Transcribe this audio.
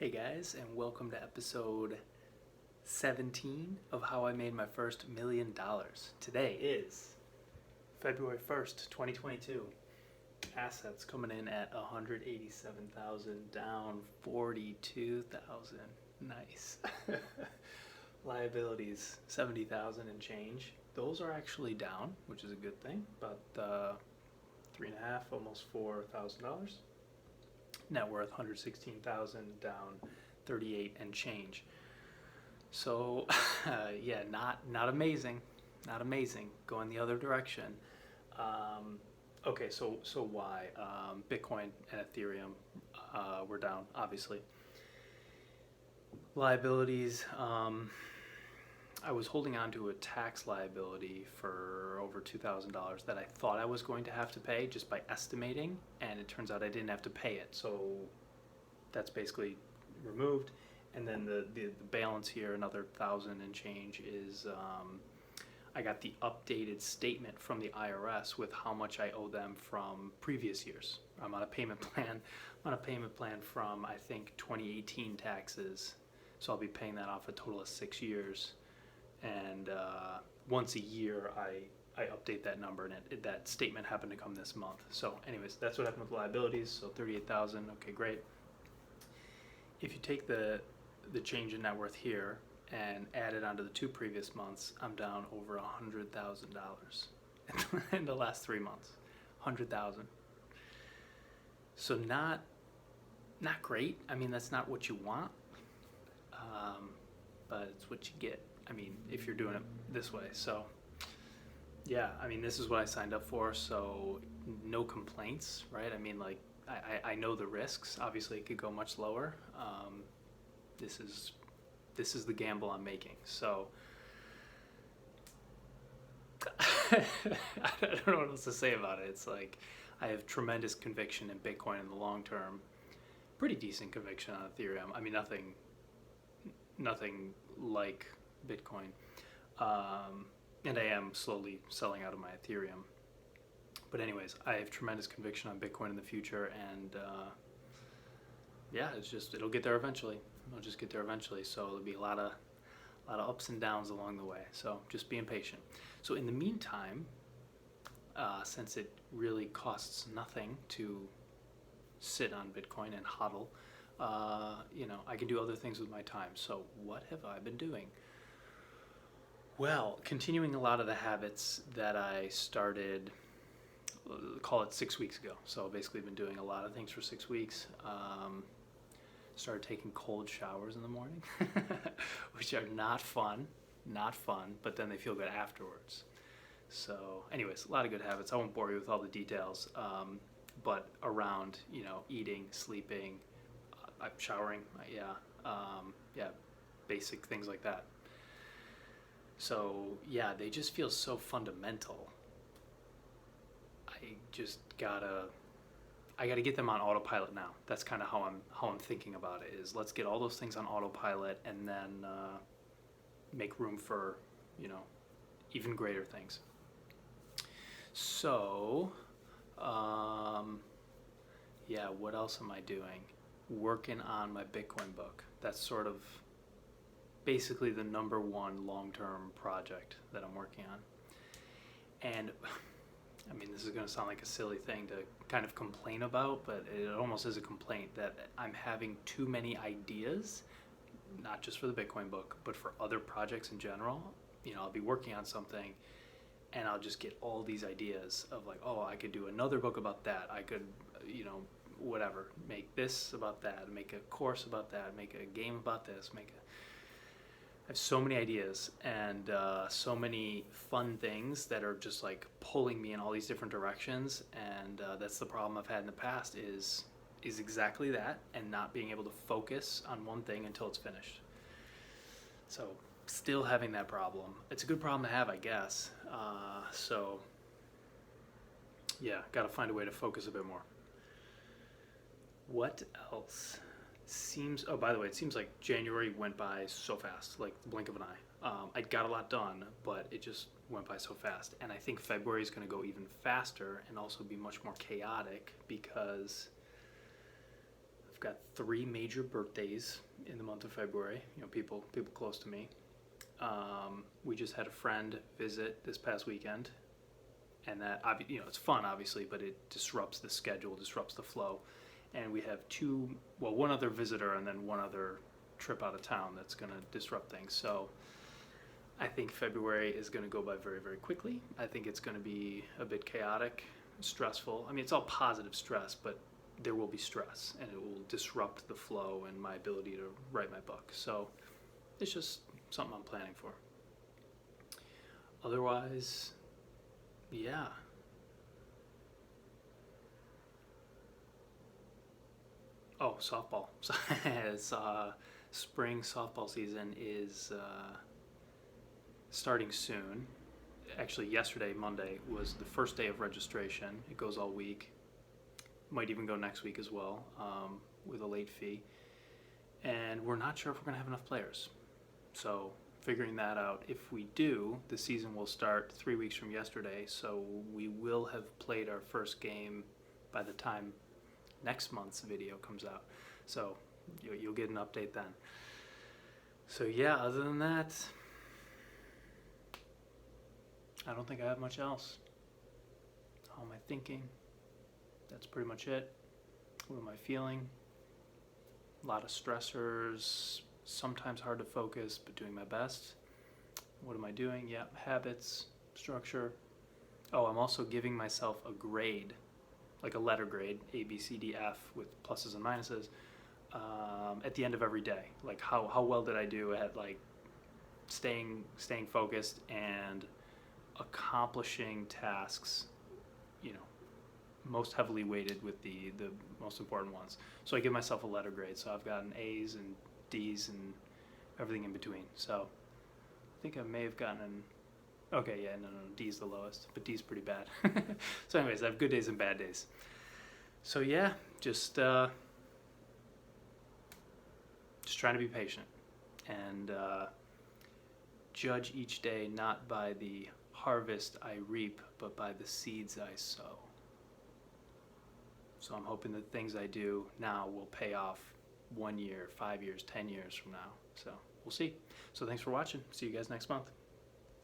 Hey guys, and welcome to episode 17 of How I Made My First $1 Million. Today is February 1st, 2022. Assets coming in at 187,000, down 42,000. Nice. Liabilities 70,000 and change. Those are actually down, which is a good thing. About three and a half, almost $4,000. Net worth 116,000, down 38 and change. So yeah, not amazing, not amazing. Going the other direction. Okay, so why Bitcoin and Ethereum were down, obviously. Liabilities. I was holding on to a tax liability for over $2,000 that I thought I was going to have to pay just by estimating, and it turns out I didn't have to pay it. So that's basically removed. And then the balance here, another 1,000 and change, is I got the updated statement from the IRS with how much I owe them from previous years. I'm on a payment plan. I'm on a payment plan from, I think, 2018 taxes. So I'll be paying that off a total of 6 years. And once a year, I update that number, and that statement happened to come this month. So anyways, that's what happened with liabilities. So 38,000, okay, great. If you take the change in net worth here and add it onto the 2 previous months, I'm down over $100,000 in the last 3 months. 100,000. So not great. I mean, that's not what you want, but it's what you get. I mean, if you're doing it this way. So yeah, I mean, this is what I signed up for, so no complaints, right? I mean, like, I know the risks. Obviously, it could go much lower. This is the gamble I'm making. So I don't know what else to say about it. It's like I have tremendous conviction in Bitcoin in the long term. Pretty decent conviction on Ethereum. I mean, nothing like Bitcoin. And I am slowly selling out of my Ethereum. But anyways, I have tremendous conviction on Bitcoin in the future, and yeah, it'll get there eventually. It'll just get there eventually. So there'll be a lot of ups and downs along the way. So just being patient. So in the meantime, since it really costs nothing to sit on Bitcoin and hodl, I can do other things with my time. So what have I been doing? Well, continuing a lot of the habits that I started, call it 6 weeks ago. So basically been doing a lot of things for 6 weeks. Started taking cold showers in the morning, which are not fun, but then they feel good afterwards. So anyways, a lot of good habits. I won't bore you with all the details, but around, eating, sleeping, showering, basic things like that. So yeah, they just feel so fundamental. I gotta get them on autopilot now. That's kind of how I'm thinking about it. Is let's get all those things on autopilot and then make room for even greater things. So what else am I doing? Working on my Bitcoin book. That's sort of basically the number one long-term project that I'm working on. And I mean, this is going to sound like a silly thing to kind of complain about, but it almost is a complaint that I'm having too many ideas, not just for the Bitcoin book, but for other projects in general. I'll be working on something and I'll just get all these ideas of like, oh, I could do another book about that. I could, whatever, make this about that, make a course about that, make a game about this, I have so many ideas and so many fun things that are just like pulling me in all these different directions, and that's the problem I've had in the past is exactly that, and not being able to focus on one thing until it's finished. So still having that problem. It's a good problem to have, I guess. So yeah, got to find a way to focus a bit more. What else? By the way, it seems like January went by so fast, like the blink of an eye. I got a lot done, but it just went by so fast. And I think February is going to go even faster and also be much more chaotic because I've got 3 major birthdays in the month of February. People close to me. We just had a friend visit this past weekend, and that it's fun obviously, but it disrupts the schedule, disrupts the flow. And we have one other visitor, and then one other trip out of town that's going to disrupt things. So I think February is going to go by very, very quickly. I think it's going to be a bit chaotic, stressful. I mean, it's all positive stress, but there will be stress, and it will disrupt the flow and my ability to write my book. So it's just something I'm planning for. Otherwise, yeah. Oh, softball. It's, spring softball season is starting soon. Actually, yesterday, Monday, was the first day of registration. It goes all week. Might even go next week as well, with a late fee. And we're not sure if we're going to have enough players. So figuring that out. If we do, the season will start 3 weeks from yesterday. So we will have played our first game by the time next month's video comes out. So you'll get an update then. So yeah, other than that, I don't think I have much else. How am I thinking? That's pretty much it. What am I feeling? A lot of stressors, sometimes hard to focus, but doing my best. What am I doing? Yeah, habits, structure. Oh, I'm also giving myself a grade, like a letter grade, A, B, C, D, F, with pluses and minuses, at the end of every day. Like how well did I do at like staying focused and accomplishing tasks, most heavily weighted with the most important ones. So I give myself a letter grade. So I've gotten A's and D's and everything in between. So I think I may have gotten an, okay, yeah, no, D's the lowest, but D's pretty bad. So anyways, I have good days and bad days. So yeah, just trying to be patient and judge each day not by the harvest I reap, but by the seeds I sow. So I'm hoping that things I do now will pay off 1 year, 5 years, 10 years from now. So we'll see. So thanks for watching. See you guys next month.